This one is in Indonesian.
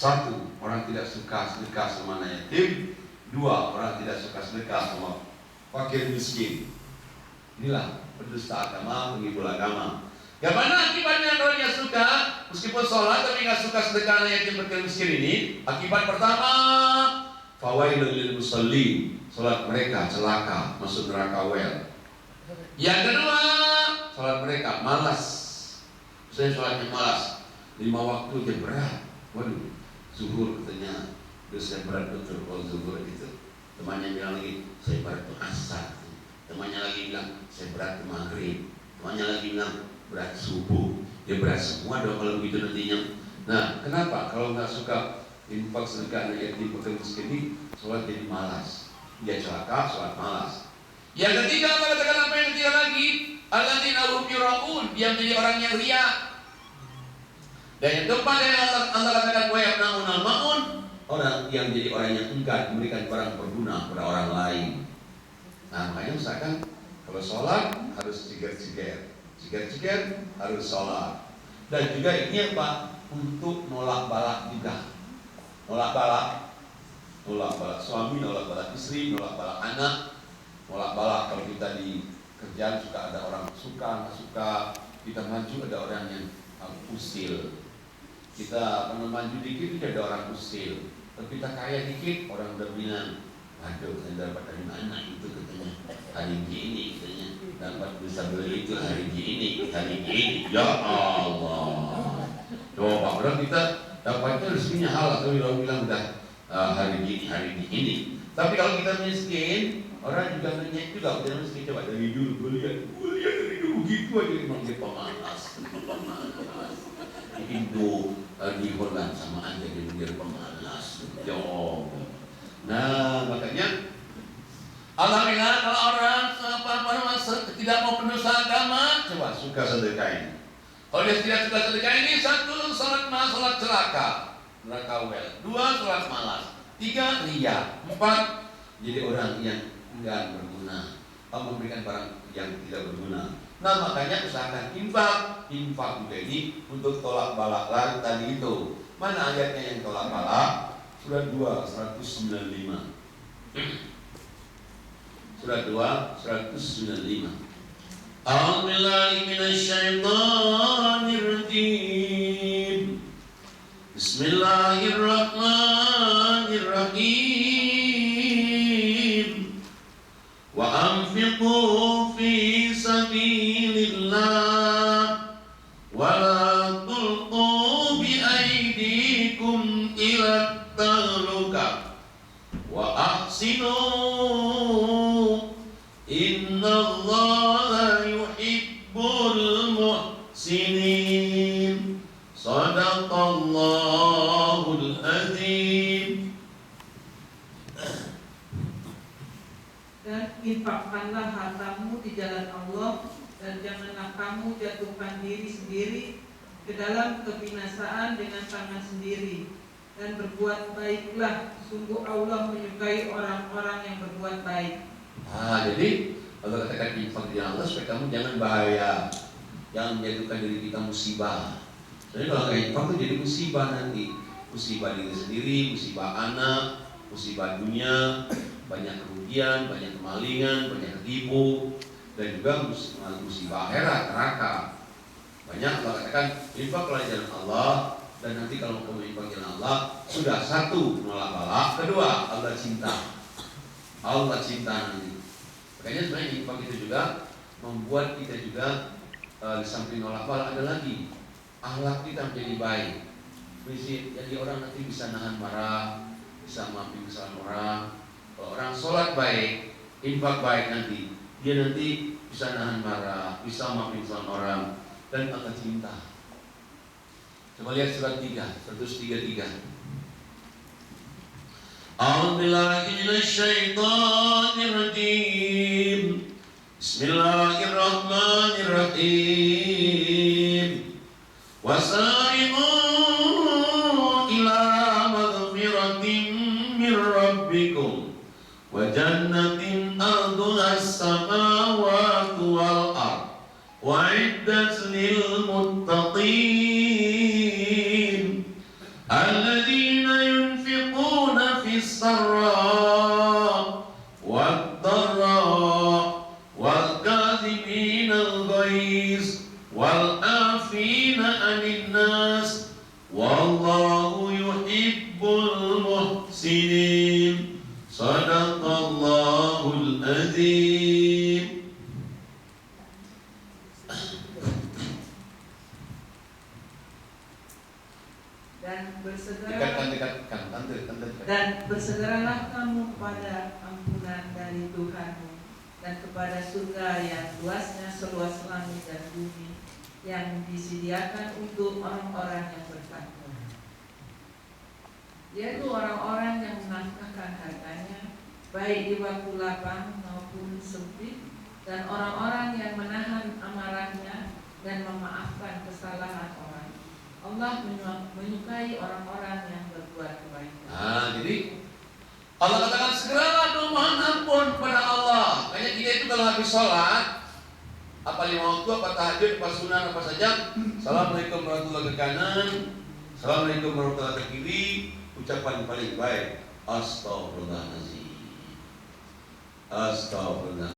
Satu, orang tidak suka sedekah sama anak yatim. Dua, orang tidak suka sedekah sama fakir miskin. Inilah pendusta agama, penghibur agama. Yang mana akibatnya kalau dia suka, meskipun sholat tapi nggak suka sedekah anak yatim fakir miskin ini, akibat pertama, fawailul lil musallin, sholat mereka celaka, masuk neraka wel. Yang kedua, sholat mereka malas. Saya sholatnya malas, 5 waktu aja berat. Waduh, zuhur katanya, terus saya berat betul kalau zuhur itu. Temannya bilang lagi, saya berat tuh asar. Temannya lagi bilang, saya berat tuh maghrib. Temannya lagi bilang, berat subuh. Ya berat semua dong kalau begitu nantinya. Nah, kenapa kalau nggak suka infak sedekah anak yatim fakir miskin ini, sholat jadi malas. Dia celaka, sholat malas. Yang ketiga, Allah katakan apa yang ketiga lagi? Alladzina hum yura'un, dia menjadi orang yang riya. Dan yang keempat yang Allah katakan wa yamna'unal ma'un, orang yang menjadi orang yang enggan memberikan barang berguna kepada orang lain. Nah, makanya misalkan kalau sholat harus ciger-ciger, harus sholat. Dan juga ini apa? Untuk nolak balak juga. Nolak balak suami, nolak balak istri, nolak balak anak. Nolak balak kalau kita di kerjaan suka ada orang suka, nggak suka, kita maju ada orang yang usil. Kita maju dikit ada orang usil. Tapi kita kaya dikit orang udah bilang, waduh, saya dapat dari mana itu katanya, hari ini katanya, dapat bisa beli itu hari ini. Ya Allah. Coba orang kita dapatnya rezekinya halal, tapi orang bilang udah hari ini. Tapi kalau kita miskin, orang juga nanya juga, kita miskin coba dari dulu kuliah dari dulu gitu aja memang dia pemalas. Indo di Holland sama aja dia pemalas. Jauh. Nah, makanya alhamdulillah kalau orang tidak mau pendosa agama, coba suka sedekahin. Kalau dia tidak suka sedekah ini, satu, sholat malas, sholat celaka, neraka wel. Dua, sholat malas. Tiga, riya. Empat, jadi orang yang enggak berguna, memberikan barang yang tidak berguna. Nah, makanya usahakan infak juga ini untuk tolak balak tadi itu. Mana ayatnya yang tolak balak? Surat 2, 195. Surat 2, 195. A'udzubillahi minasyaitonir rajim. Bismillahirrahmanirrahim. Wa anfiqu fi sabilillah wa la tulqu bi aydikum ila tahlukah wa ahsinu innallaha yuhibbul muhsinin. Shadaqallahul azim. Dan infakkanlah hartamu di jalan Allah, dan janganlah kamu jatuhkan diri sendiri ke dalam kebinasaan dengan tangan sendiri, dan berbuat baiklah, sungguh Allah menyukai orang-orang yang berbuat baik. Jadi Allah katakan infak di jalan Allah supaya kamu jangan bahaya, jangan menjatuhkan diri kita musibah. Jadi kalau nggak infak itu jadi musibah nanti, musibah diri sendiri, musibah anak, musibah dunia, banyak kerugian, banyak kemalingan, banyak ketipu, dan juga musibah akhirat, neraka. Banyak Allah katakan infaklah di jalan Allah, dan nanti kalau kamu infak di jalan Allah, sudah satu menolak balak, kedua Allah cinta nanti. Makanya sebenarnya infak itu juga membuat kita juga di samping nolak balak ada lagi akhlak kita menjadi baik. Jadi orang nanti bisa nahan marah, bisa maafin kesalahan orang. Kalau orang sholat baik, infak baik nanti, dia nanti bisa nahan marah, bisa maafin kesalahan orang, dan akan cinta. Coba lihat surat 3, 133. A'udzubillahi minasyaitonir rajim. Bismillahirrahmanirrahim. Wasari'u ila maghfiratin min rabbikum wa jannatin arduha as-samawati wal ard wa 'iddat lil muttaqin. alladzina yunfiquna fis sarra wad dharra wal kadhimina al-ghaiz wal afina 'anil nas wallahu yuhibbul muhsinin. Sadaqallahul azim. Dan bersegeralah kamu kepada ampunan dari Tuhanmu dan kepada surga yang luasnya seluas langit dan bumi, yang disediakan untuk orang-orang yang bertakwa, yaitu orang-orang yang menafkahkan hartanya baik di waktu lapang maupun sempit, dan orang-orang yang menahan amarahnya dan memaafkan kesalahan orang. Allah menyukai orang-orang yang berbuat kebaikan. Nah, jadi Allah katakan segeralah memohon ampun kepada Allah. Makanya kita itu kalau habis sholat, apa 5 waktu, apa tahajud, apa sunnah, apa saja, Assalamualaikum warahmatullahi wabarakatuh ke kanan, Assalamualaikum warahmatullahi wabarakatuh ke kiri, ucapan paling baik, Astagfirullahaladzim. Astagfirullah.